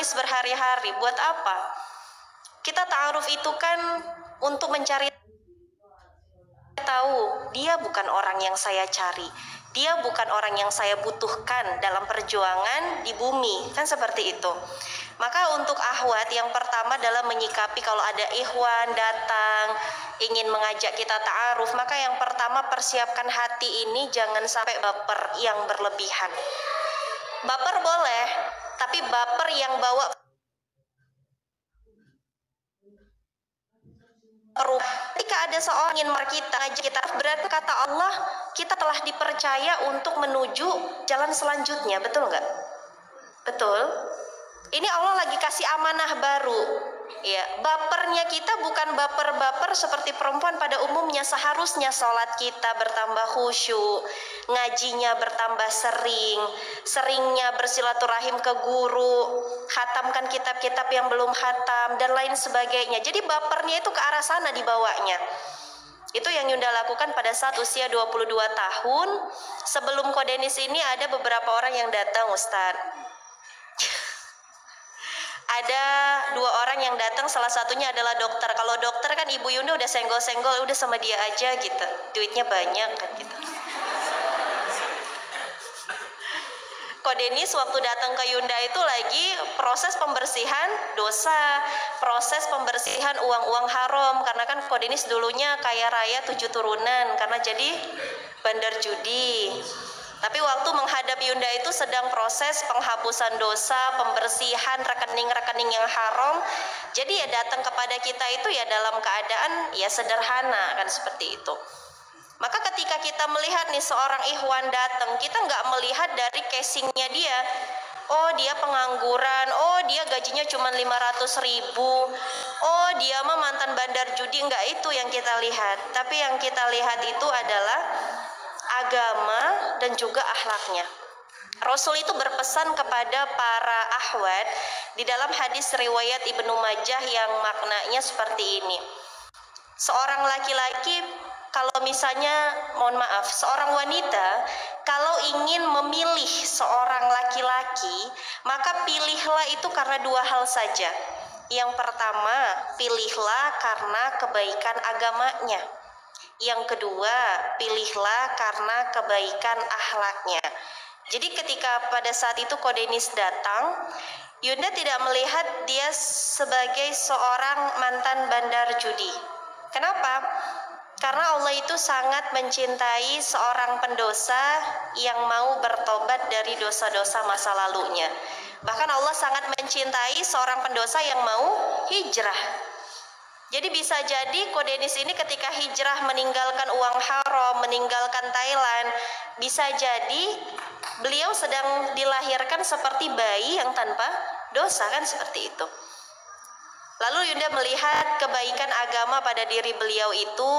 nulis berhari-hari. Buat apa? Kita ta'aruf itu kan untuk mencari tahu dia bukan orang yang saya cari, dia bukan orang yang saya butuhkan dalam perjuangan di bumi, kan seperti itu. Maka untuk akhwat yang pertama adalah menyikapi kalau ada ikhwan datang ingin mengajak kita ta'aruf, maka yang pertama persiapkan hati ini jangan sampai baper yang berlebihan. Baper boleh, tapi baper yang bawa ketika ada seorang ingin kita ngajak kita, berarti kata Allah kita telah dipercaya untuk menuju jalan selanjutnya, betul nggak? Betul. Ini Allah lagi kasih amanah baru. Ya, bapernya kita bukan baper-baper seperti perempuan pada umumnya. Seharusnya sholat kita bertambah khusyuk, ngajinya bertambah sering, seringnya bersilaturahim ke guru, khatamkan kitab-kitab yang belum khatam dan lain sebagainya. Jadi bapernya itu ke arah sana dibawanya. Itu yang Yunda lakukan pada saat usia 22 tahun. Sebelum Kodenis ini ada beberapa orang yang datang, Ustadz. Ada 2 orang yang datang, salah satunya adalah dokter. Kalau dokter kan Ibu Yunda udah senggol-senggol, udah sama dia aja gitu, duitnya banyak kan gitu. Kodenis waktu datang ke Yunda itu lagi proses pembersihan dosa, proses pembersihan uang-uang haram, karena kan Kodenis dulunya kaya raya 7 turunan karena jadi bandar judi. Tapi waktu menghadap Yunda itu sedang proses penghapusan dosa, pembersihan rekening-rekening yang haram. Jadi ya datang kepada kita itu ya dalam keadaan ya sederhana kan seperti itu. Maka ketika kita melihat nih seorang ikhwan datang, kita nggak melihat dari casingnya dia. Oh dia pengangguran, oh dia gajinya cuma 500.000, oh dia mah mantan bandar judi, nggak itu yang kita lihat. Tapi yang kita lihat itu adalah agama dan juga akhlaknya. Rasul itu berpesan kepada para akhwat di dalam hadis riwayat Ibnu Majah yang maknanya seperti ini. Seorang laki-laki kalau misalnya, mohon maaf, seorang wanita kalau ingin memilih seorang laki-laki, maka pilihlah itu karena 2 hal saja. Yang pertama, pilihlah karena kebaikan agamanya. Yang kedua, pilihlah karena kebaikan akhlaknya. Jadi ketika pada saat itu Kodenis datang, Yunda tidak melihat dia sebagai seorang mantan bandar judi. Kenapa? Karena Allah itu sangat mencintai seorang pendosa yang mau bertobat dari dosa-dosa masa lalunya. Bahkan Allah sangat mencintai seorang pendosa yang mau hijrah. Jadi bisa jadi Kodenis ini ketika hijrah meninggalkan uang haram, meninggalkan Thailand, bisa jadi beliau sedang dilahirkan seperti bayi yang tanpa dosa, kan seperti itu. Lalu Yunda melihat kebaikan agama pada diri beliau itu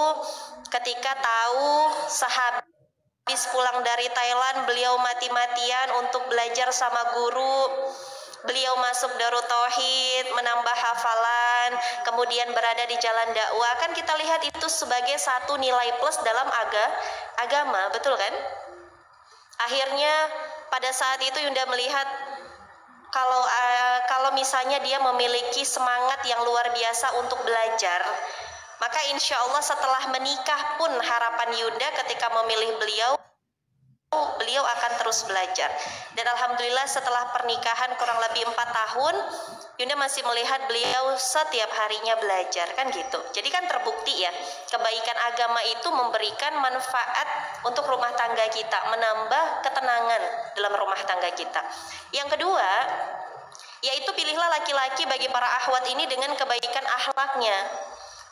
ketika tahu sehabis pulang dari Thailand beliau mati-matian untuk belajar sama guru. Beliau masuk Darut Tauhid, menambah hafalan, kemudian berada di jalan dakwah. Kan kita lihat itu sebagai satu nilai plus dalam agama, betul kan? Akhirnya pada saat itu Yunda melihat kalau misalnya dia memiliki semangat yang luar biasa untuk belajar, maka insya Allah setelah menikah pun harapan Yunda ketika memilih beliau akan terus belajar. Dan alhamdulillah setelah pernikahan kurang lebih 4 tahun, Yunda masih melihat beliau setiap harinya belajar, kan gitu. Jadi kan terbukti ya, kebaikan agama itu memberikan manfaat untuk rumah tangga kita, menambah ketenangan dalam rumah tangga kita. Yang kedua, yaitu pilihlah laki-laki bagi para akhwat ini dengan kebaikan akhlaknya.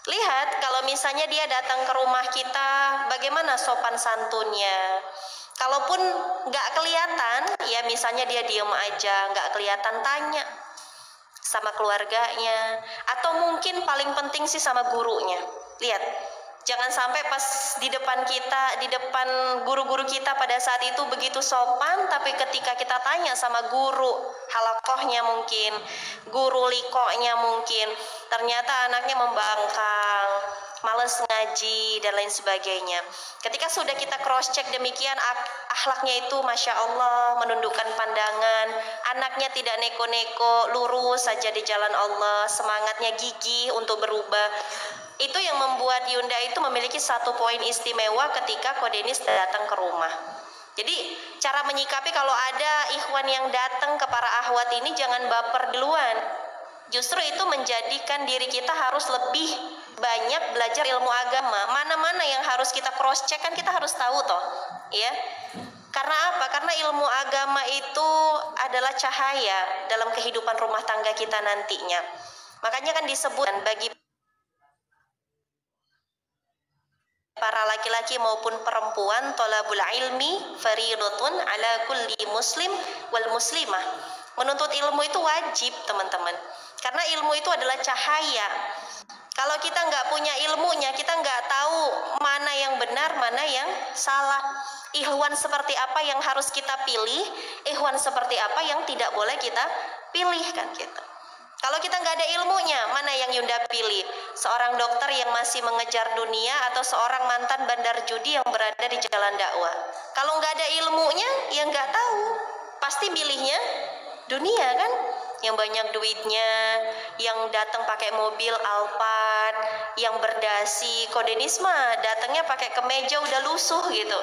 Lihat kalau misalnya dia datang ke rumah kita, bagaimana sopan santunnya. Kalaupun nggak kelihatan, ya misalnya dia diem aja, nggak kelihatan, tanya sama keluarganya, atau mungkin paling penting sih sama gurunya. Lihat, Jangan sampai pas di depan kita, di depan guru-guru kita pada saat itu begitu sopan, tapi ketika kita tanya sama guru halakohnya mungkin, guru likonya mungkin, ternyata anaknya membangkang, males ngaji dan lain sebagainya. Ketika sudah kita cross check demikian, akhlaknya itu Masya Allah, menundukkan pandangan, anaknya tidak neko-neko, lurus saja di jalan Allah, semangatnya gigih untuk berubah. Itu yang membuat Yunda itu memiliki satu poin istimewa ketika Kodenis datang ke rumah. Jadi cara menyikapi kalau ada ikhwan yang datang ke para ahwat ini, jangan baper duluan. Justru itu menjadikan diri kita harus lebih banyak belajar ilmu agama. Mana-mana yang harus kita cross check kan kita harus tahu toh, ya. Karena apa? Karena ilmu agama itu adalah cahaya dalam kehidupan rumah tangga kita nantinya. Makanya kan disebut bagi para laki-laki maupun perempuan, thalabul ilmi fariidatun ala kulli muslim wal muslimah. Menuntut ilmu itu wajib, teman-teman. Karena ilmu itu adalah cahaya. Kalau kita nggak punya ilmunya, kita nggak tahu mana yang benar, mana yang salah. Ikhwan seperti apa yang harus kita pilih, ikhwan seperti apa yang tidak boleh kita pilih, kan gitu. Kalau kita nggak ada ilmunya, mana yang Yunda pilih? Seorang dokter yang masih mengejar dunia atau seorang mantan bandar judi yang berada di jalan dakwah? Kalau nggak ada ilmunya, ya nggak tahu. Pasti milihnya dunia kan? Yang banyak duitnya, yang datang pakai mobil Alphard, yang berdasi. Kodenis mah datangnya pakai kemeja udah lusuh gitu.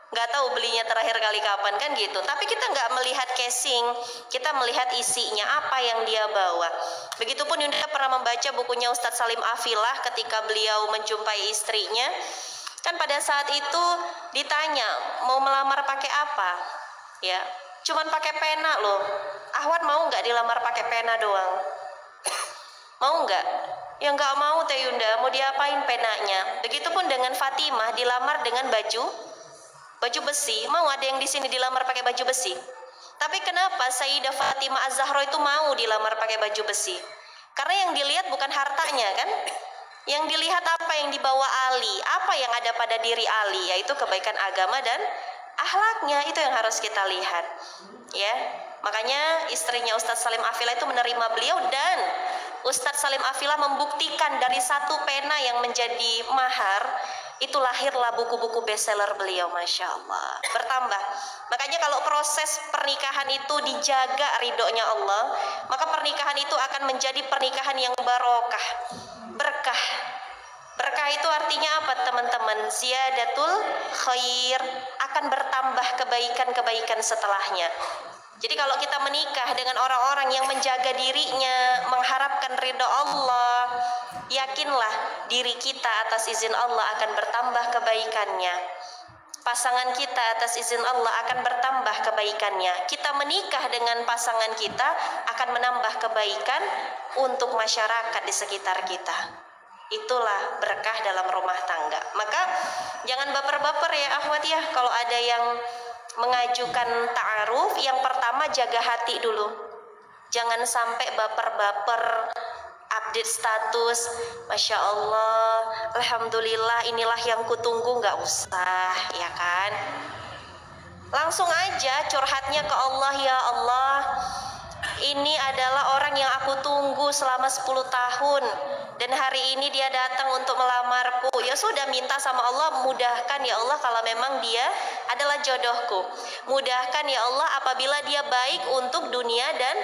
Nggak tahu belinya terakhir kali kapan kan gitu. Tapi kita nggak melihat casing, kita melihat isinya apa yang dia bawa. Begitupun Yunda pernah membaca bukunya Ustadz Salim Afilah ketika beliau menjumpai istrinya. Kan pada saat itu ditanya mau melamar pakai apa, ya cuman pakai pena loh. Ahwat mau nggak dilamar pakai pena doang? Mau nggak? Ya nggak mau Teh Yunda. Mau diapain penanya? Begitupun dengan Fatimah dilamar dengan baju besi. Mau ada yang di sini dilamar pakai baju besi? Tapi kenapa Sayyidah Fatimah Az-Zahra itu mau dilamar pakai baju besi? Karena yang dilihat bukan hartanya kan? Yang dilihat apa yang dibawa Ali, apa yang ada pada diri Ali, yaitu kebaikan agama dan akhlaknya. Itu yang harus kita lihat, ya. Makanya istrinya Ustadz Salim Afilah itu menerima beliau, dan Ustadz Salim Afilah membuktikan dari satu pena yang menjadi mahar itu lahirlah buku-buku bestseller beliau, Masya Allah, bertambah. Makanya kalau proses pernikahan itu dijaga ridhonya Allah, maka pernikahan itu akan menjadi pernikahan yang barokah, berkah. Berkah itu artinya apa teman-teman? Ziyadatul khair, akan bertambah kebaikan-kebaikan setelahnya. Jadi kalau kita menikah dengan orang-orang yang menjaga dirinya, mengharapkan ridho Allah, yakinlah diri kita atas izin Allah akan bertambah kebaikannya. Pasangan kita atas izin Allah akan bertambah kebaikannya. Kita menikah dengan pasangan kita akan menambah kebaikan untuk masyarakat di sekitar kita. Itulah berkah dalam rumah tangga. Maka jangan baper-baper ya akhwat ya. Kalau ada yang mengajukan ta'aruf, yang pertama jaga hati dulu. Jangan sampai baper-baper update status, Masya Allah, Alhamdulillah, inilah yang kutunggu, nggak usah, ya kan? Langsung aja curhatnya ke Allah, ya Allah, ini adalah orang yang aku tunggu selama 10 tahun dan hari ini dia datang untuk melamarku. Ya sudah, minta sama Allah, mudahkan ya Allah kalau memang dia adalah jodohku. Mudahkan ya Allah apabila dia baik untuk dunia dan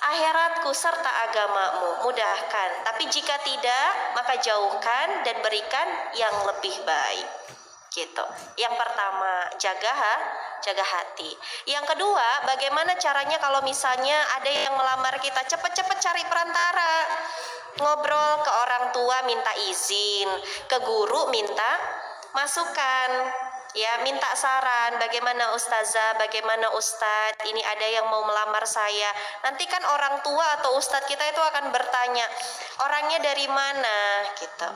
akhiratku serta agamamu, mudahkan. Tapi jika tidak, maka jauhkan dan berikan yang lebih baik. Gitu. Yang pertama, jaga hati. Yang kedua, bagaimana caranya kalau misalnya ada yang melamar kita? Cepet-cepet cari perantara. Ngobrol ke orang tua minta izin, ke guru minta masukan, ya, minta saran, bagaimana ustazah, bagaimana ustadz, ini ada yang mau melamar saya. Nanti kan orang tua atau ustadz kita itu akan bertanya, orangnya dari mana gitu.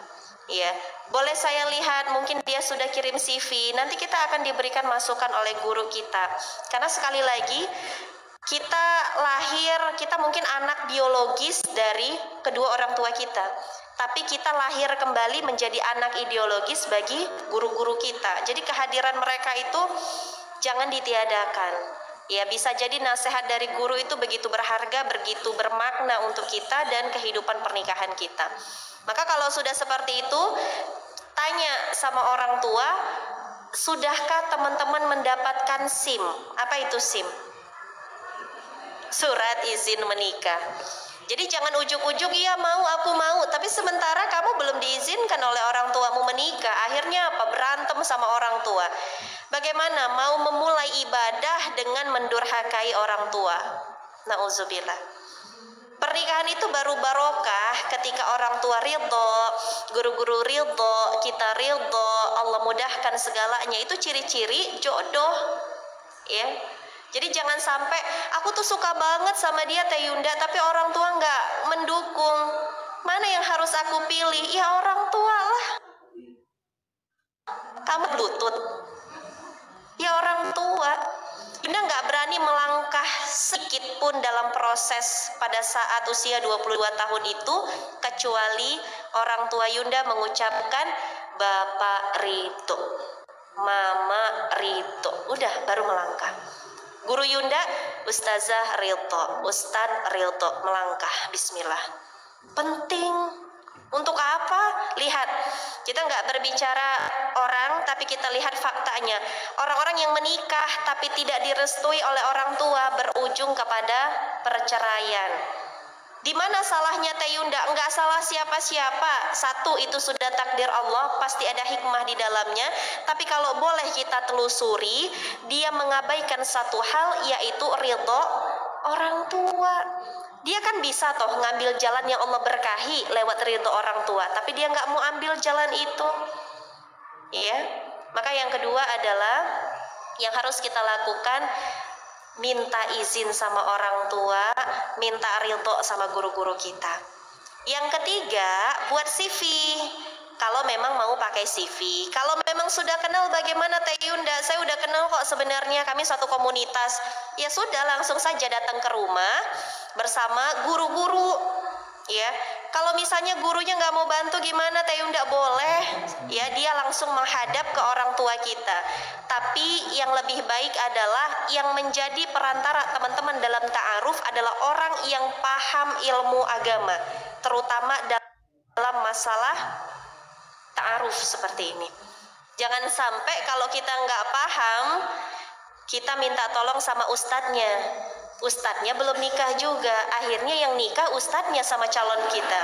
Ya, boleh saya lihat, mungkin dia sudah kirim CV. Nanti kita akan diberikan masukan oleh guru kita. Karena sekali lagi kita lahir, kita mungkin anak biologis dari kedua orang tua kita. tapi kita lahir kembali menjadi anak ideologis bagi guru-guru kita. Jadi kehadiran mereka itu jangan ditiadakan. Ya, bisa jadi nasihat dari guru itu begitu berharga, begitu bermakna untuk kita dan kehidupan pernikahan kita. Maka kalau sudah seperti itu, tanya sama orang tua, sudahkah teman-teman mendapatkan SIM? Apa itu SIM? Surat izin menikah. Jadi jangan ujuk-ujuk, iya mau, aku mau, tapi sementara kamu belum diizinkan oleh orang tuamu menikah. Akhirnya apa? Berantem sama orang tua. Bagaimana mau memulai ibadah dengan mendurhakai orang tua? Nauzubillah. Pernikahan itu baru barokah ketika orang tua ridho, guru-guru ridho, kita ridho, Allah mudahkan segalanya. Itu ciri-ciri jodoh, ya. Jadi jangan sampai aku tuh suka banget sama dia Teh Yunda, tapi orang tua nggak mendukung. Mana yang harus aku pilih? Ya orang tua lah. Kamu lutut. Ya orang tua. Yunda nggak berani melangkah sedikit pun dalam proses pada saat usia 22 tahun itu, kecuali orang tua Yunda mengucapkan Bapak Rito, Mama Rito. Udah baru melangkah. Guru Yunda, Ustazah Rilto, Ustadz Rilto, melangkah, bismillah. Penting. Untuk apa? Lihat, kita nggak berbicara orang, tapi kita lihat faktanya. Orang-orang yang menikah tapi tidak direstui oleh orang tua berujung kepada perceraian. Di mana salahnya Teh Yunda? Enggak salah siapa-siapa. Satu, itu sudah takdir Allah, pasti ada hikmah di dalamnya. Tapi kalau boleh kita telusuri, dia mengabaikan satu hal, yaitu ridho orang tua. Dia kan bisa toh ngambil jalan yang Allah berkahi lewat ridho orang tua, tapi dia nggak mau ambil jalan itu. Ya. Maka yang kedua adalah yang harus kita lakukan, minta izin sama orang tua, minta ridho sama guru-guru kita. Yang ketiga, buat CV. Kalau memang mau pakai CV. Kalau memang sudah kenal, bagaimana Teh Yunda? Saya udah kenal kok sebenarnya, kami satu komunitas. Ya sudah, langsung saja datang ke rumah bersama guru-guru. Ya, kalau misalnya gurunya nggak mau bantu gimana Teh Yunda? Boleh, ya dia langsung menghadap ke orang tua kita. Tapi yang lebih baik adalah yang menjadi perantara teman-teman dalam ta'aruf adalah orang yang paham ilmu agama, terutama dalam masalah ta'aruf seperti ini. Jangan sampai kalau kita nggak paham, kita minta tolong sama ustadznya. Ustadznya belum nikah juga, akhirnya yang nikah ustadznya sama calon kita,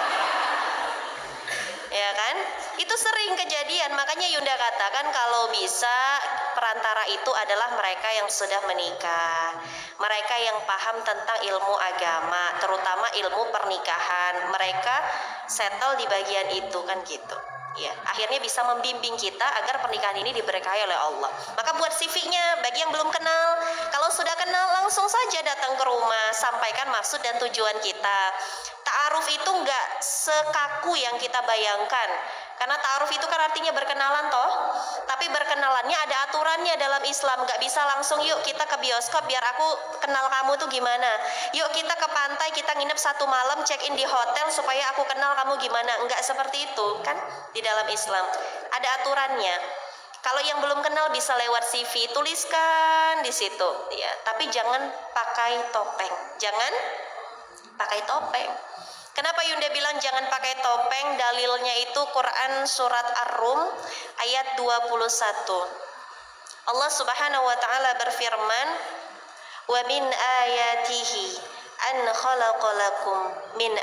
ya kan? Itu sering kejadian. Makanya Yunda katakan kalau bisa perantara itu adalah mereka yang sudah menikah, mereka yang paham tentang ilmu agama, terutama ilmu pernikahan. Mereka settle di bagian itu kan gitu. Ya, akhirnya bisa membimbing kita agar pernikahan ini diberkahi oleh Allah. Maka buat CV-nya, bagi yang belum kenal, kalau sudah kenal langsung saja datang ke rumah, sampaikan maksud dan tujuan kita. Ta'aruf itu nggak sekaku yang kita bayangkan. Karena ta'aruf itu kan artinya berkenalan toh. Tapi berkenalannya ada aturannya dalam Islam. Nggak bisa langsung yuk kita ke bioskop biar aku kenal kamu tuh gimana. Yuk kita ke pantai, kita nginep 1 malam, check in di hotel supaya aku kenal kamu gimana. Nggak seperti itu kan di dalam Islam. Ada aturannya. Kalau yang belum kenal bisa lewat CV, tuliskan di situ ya. Tapi jangan pakai topeng. Jangan pakai topeng. Kenapa Yunda bilang jangan pakai topeng? Dalilnya itu Quran surat Ar-Rum ayat 21. Allah Subhanahu wa taala berfirman, "Wa min ayatihi an khalaqalakum min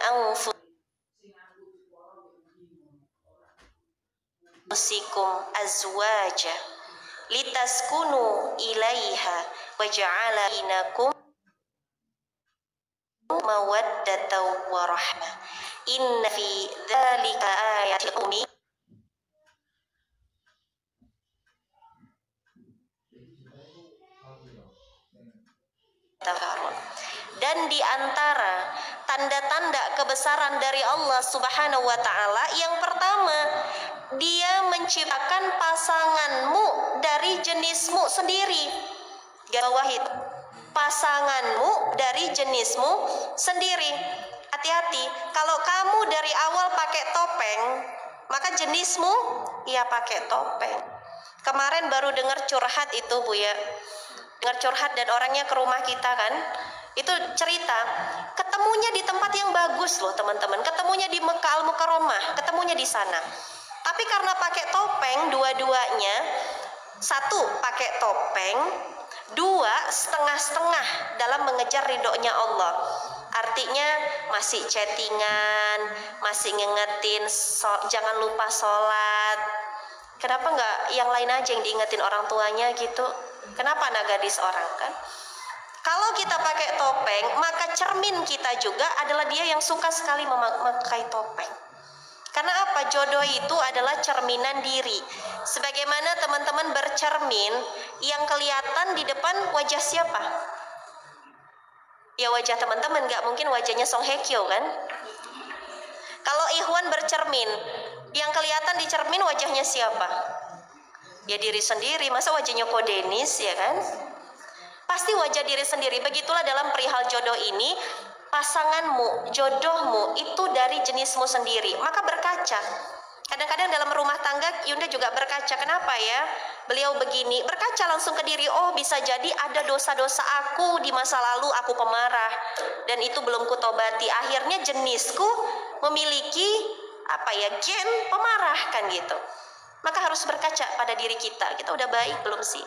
anfusikum azwaja litaskunu ilaiha wa ja'ala bainakum mawaddatan wa rahmah. Inna fi dzalika ayatin liqaumin yatafakkarun." Dan di antara tanda-tanda kebesaran dari Allah Subhanahu wa taala, yang pertama, Dia menciptakan pasanganmu dari jenismu sendiri. Garis bawah itu. pasanganmu dari jenismu sendiri. Hati-hati, kalau kamu dari awal pakai topeng, maka jenismu ya pakai topeng. Kemarin baru dengar curhat itu Bu ya, dengar curhat dan orangnya ke rumah kita kan. Itu cerita, ketemunya di tempat yang bagus loh teman-teman, ketemunya di Mekah Al-Mukarramah, ketemunya di sana. Tapi karena pakai topeng dua-duanya, satu pakai topeng, dua setengah-setengah dalam mengejar ridhonya Allah. Artinya masih chattingan, masih ngingetin jangan lupa sholat. Kenapa nggak yang lain aja yang diingetin orang tuanya gitu? Kenapa anak gadis orang kan? Kalau kita pakai topeng, maka cermin kita juga adalah dia yang suka sekali memakai topeng. Karena apa? Jodoh itu adalah cerminan diri. Sebagaimana teman-teman bercermin, yang kelihatan di depan wajah siapa? Ya wajah teman-teman, nggak mungkin wajahnya Song Hye Kyo kan? Kalau Ikhwan bercermin, yang kelihatan di cermin wajahnya siapa? Ya diri sendiri, masa wajahnya Ko Denis ya kan? Pasti wajah diri sendiri. Begitulah dalam perihal jodoh ini, pasanganmu, jodohmu itu dari jenismu sendiri. Maka berkaca. Kadang-kadang dalam rumah tangga Yunda juga berkaca. Kenapa ya? Beliau begini. Berkaca langsung ke diri. Oh bisa jadi ada dosa-dosa aku di masa lalu. Aku pemarah. Dan itu belum kutobati. Akhirnya jenisku memiliki gen pemarah kan gitu. Maka harus berkaca pada diri kita. Kita udah baik belum sih?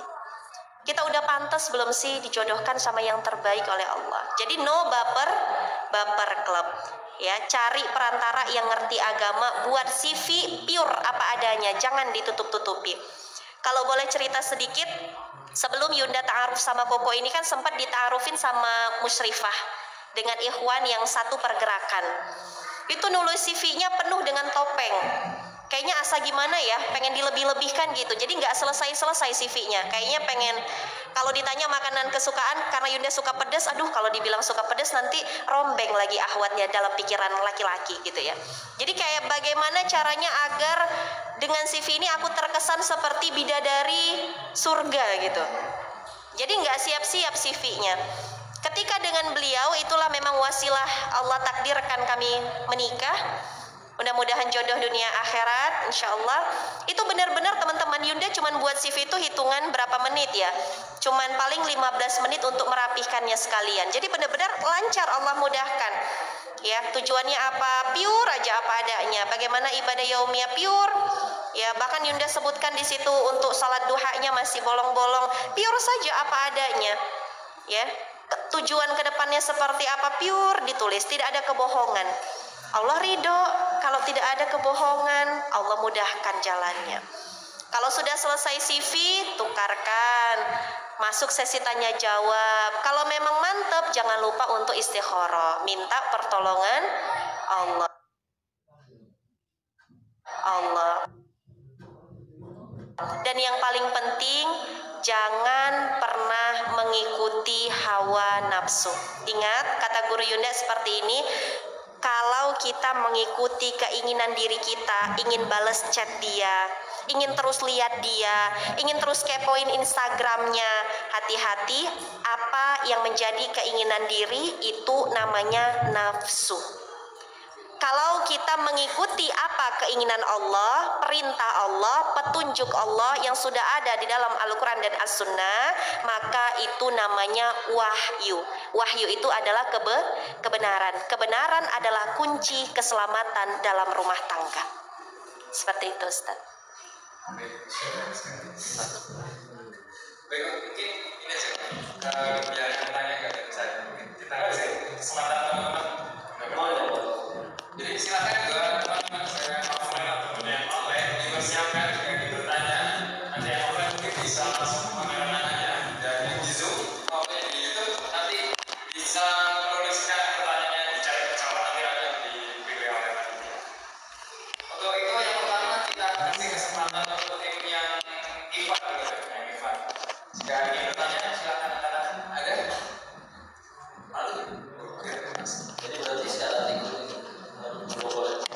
Kita udah pantas belum sih dijodohkan sama yang terbaik oleh Allah? Jadi no baper club. Ya, cari perantara yang ngerti agama, buat CV pure apa adanya, jangan ditutup-tutupi. Kalau boleh cerita sedikit, sebelum Yunda ta'aruf sama Koko ini kan sempat dita'arufin sama Musyrifah dengan Ikhwan yang satu pergerakan. Itu nulis CV-nya penuh dengan topeng. Kayaknya asa gimana ya, pengen dilebih-lebihkan gitu. Jadi nggak selesai-selesai CV-nya. Kayaknya pengen, kalau ditanya makanan kesukaan, karena Yunda suka pedas, aduh kalau dibilang suka pedas nanti rombeng lagi ahwatnya dalam pikiran laki-laki gitu ya. Jadi kayak bagaimana caranya agar dengan CV ini aku terkesan seperti bidadari surga gitu. Jadi nggak siap-siap CV-nya. Ketika dengan beliau, itulah memang wasilah Allah takdirkan kami menikah. Mudah-mudahan jodoh dunia akhirat, insya Allah. Itu benar-benar teman-teman, Yunda cuman buat CV itu hitungan berapa menit ya. Cuman paling 15 menit untuk merapihkannya sekalian. Jadi benar-benar lancar, Allah mudahkan. Ya, tujuannya apa? Pure aja apa adanya. Bagaimana ibadah yaumiyah pure? Ya, bahkan Yunda sebutkan di situ untuk salat duhanya masih bolong-bolong. Pure saja apa adanya. Ya, tujuan kedepannya seperti apa? Pure ditulis, tidak ada kebohongan. Allah ridho kalau tidak ada kebohongan, Allah mudahkan jalannya. Kalau sudah selesai CV, tukarkan, masuk sesi tanya jawab. Kalau memang mantap, jangan lupa untuk istikharah, minta pertolongan Allah. Dan yang paling penting, jangan pernah mengikuti hawa nafsu. Ingat kata guru Yunda seperti ini, kalau kita mengikuti keinginan diri kita, ingin bales chat dia, ingin terus lihat dia, ingin terus kepoin Instagramnya, hati-hati, apa yang menjadi keinginan diri itu namanya nafsu. Kalau kita mengikuti apa keinginan Allah, perintah Allah, petunjuk Allah yang sudah ada di dalam Al-Quran dan As-Sunnah, maka itu namanya wahyu. Wahyu itu adalah kebenaran. Kebenaran adalah kunci keselamatan dalam rumah tangga. Seperti itu, Ustaz. Baik, mungkin ini aja biar bertanya ke saya. Kita kasih kesempatan teman-teman. Jadi silakan juga teman-teman saya offline atau yang online dipersiapkan jika ingin bertanya. Nanti yang offline mungkin bisa langsung kamera aja dan di Zoom maupun di YouTube nanti bisa menuliskan pertanyaannya, dicari bersama nanti ada di video oleh panitia. Untuk itu yang pertama kita kasih kesempatan untuk tim yang Ivan dulu, yang Ivan. Jika ingin bertanya silakan ada. Lalu, oke. Jadi berarti sekarang boleh.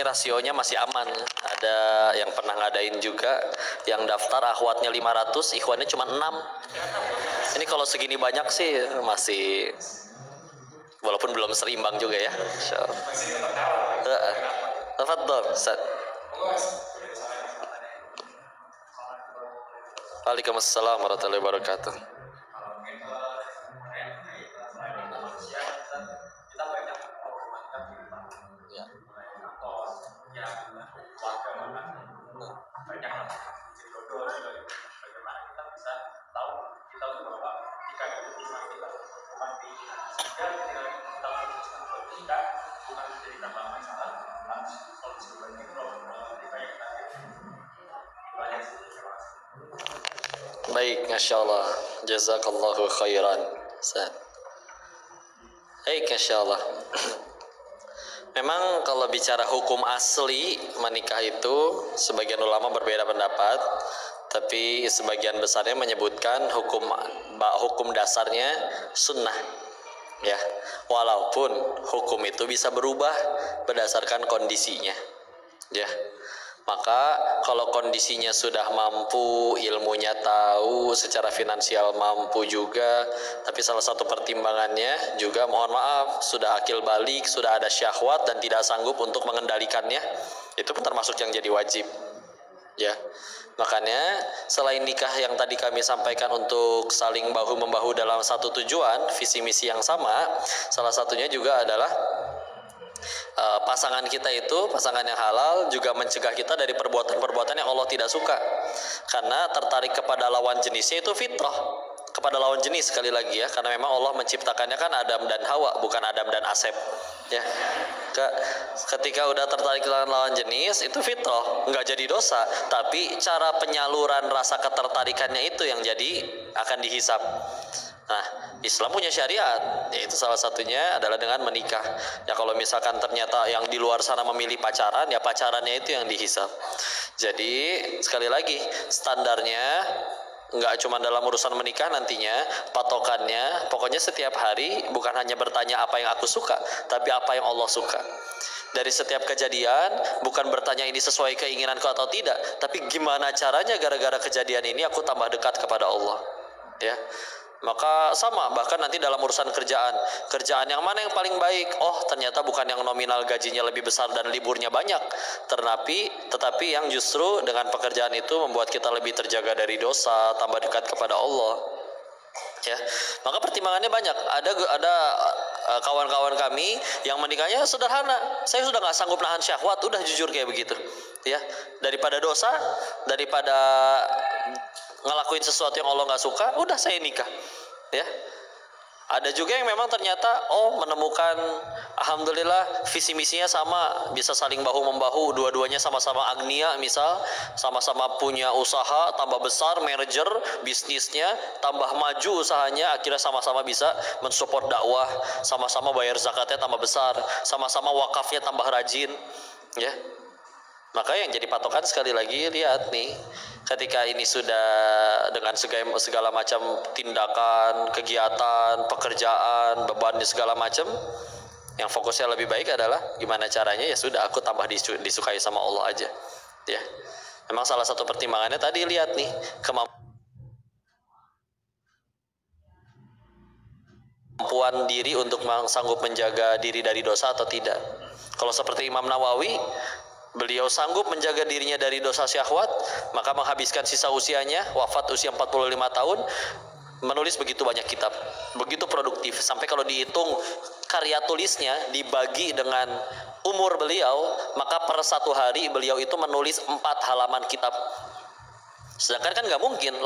rasionya masih aman. Ada yang pernah ngadain juga, yang daftar akhwatnya 500, ikhwannya cuma 6. Ini kalau segini banyak sih masih, walaupun belum seimbang juga ya. Tafadhol, Ustaz. Waalaikumsalam warahmatullahi wabarakatuh. Baik, Masya Allah. Jazakallahu khairan. Baik, Masya Allah. Memang kalau bicara hukum asli menikah itu, sebagian ulama berbeda pendapat, tapi sebagian besarnya menyebutkan hukum dasarnya sunnah. Ya, walaupun hukum itu bisa berubah berdasarkan kondisinya. Ya. Maka kalau kondisinya sudah mampu, ilmunya tahu, secara finansial mampu juga, tapi salah satu pertimbangannya juga mohon maaf, sudah akil balik, sudah ada syahwat dan tidak sanggup untuk mengendalikannya, itu pun termasuk yang jadi wajib. Ya. Makanya selain nikah yang tadi kami sampaikan untuk saling bahu-membahu dalam satu tujuan, visi misi yang sama, salah satunya juga adalah pasangan kita itu, pasangan yang halal, juga mencegah kita dari perbuatan-perbuatan yang Allah tidak suka. Karena tertarik kepada lawan jenisnya itu fitrah, kepada lawan jenis sekali lagi ya, karena memang Allah menciptakannya kan Adam dan Hawa, bukan Adam dan Asep. Ya, ketika udah tertarik dengan lawan jenis itu fitrah, nggak jadi dosa, tapi cara penyaluran rasa ketertarikannya itu yang jadi akan dihisap. Nah, Islam punya syariat, yaitu salah satunya adalah dengan menikah. Ya kalau misalkan ternyata yang di luar sana memilih pacaran, ya pacarannya itu yang dihisap. Jadi sekali lagi standarnya nggak cuma dalam urusan menikah nantinya, patokannya pokoknya setiap hari bukan hanya bertanya apa yang aku suka, tapi apa yang Allah suka. Dari setiap kejadian bukan bertanya ini sesuai keinginanku atau tidak, tapi gimana caranya gara-gara kejadian ini aku tambah dekat kepada Allah. Ya. Maka sama, bahkan nanti dalam urusan kerjaan yang mana yang paling baik, oh ternyata bukan yang nominal gajinya lebih besar dan liburnya banyak, tetapi yang justru dengan pekerjaan itu membuat kita lebih terjaga dari dosa, tambah dekat kepada Allah. Ya, maka pertimbangannya banyak. Ada kawan-kawan kami yang menikahnya sederhana, saya sudah nggak sanggup nahan syahwat, udah jujur kayak begitu. Ya, daripada dosa, daripada ngelakuin sesuatu yang Allah nggak suka, udah saya nikah. Ya, ada juga yang memang ternyata menemukan alhamdulillah visi misinya sama, bisa saling bahu membahu, dua-duanya sama-sama agnia, misal sama-sama punya usaha tambah besar, manajer bisnisnya tambah maju usahanya, akhirnya sama-sama bisa mensupport dakwah, sama-sama bayar zakatnya tambah besar, sama-sama wakafnya tambah rajin. Ya, maka yang jadi patokan sekali lagi, lihat nih, ketika ini sudah dengan segala macam tindakan, kegiatan, pekerjaan, beban segala macam, yang fokusnya lebih baik adalah gimana caranya, ya sudah aku tambah disukai sama Allah aja. Ya, memang salah satu pertimbangannya tadi, lihat nih kemampuan diri untuk sanggup menjaga diri dari dosa atau tidak. Kalau seperti Imam Nawawi, beliau sanggup menjaga dirinya dari dosa syahwat, maka menghabiskan sisa usianya, wafat usia 45 tahun, menulis begitu banyak kitab, begitu produktif, sampai kalau dihitung karya tulisnya dibagi dengan umur beliau, maka per satu hari beliau itu menulis 4 halaman kitab. Sedangkan kan nggak mungkin lah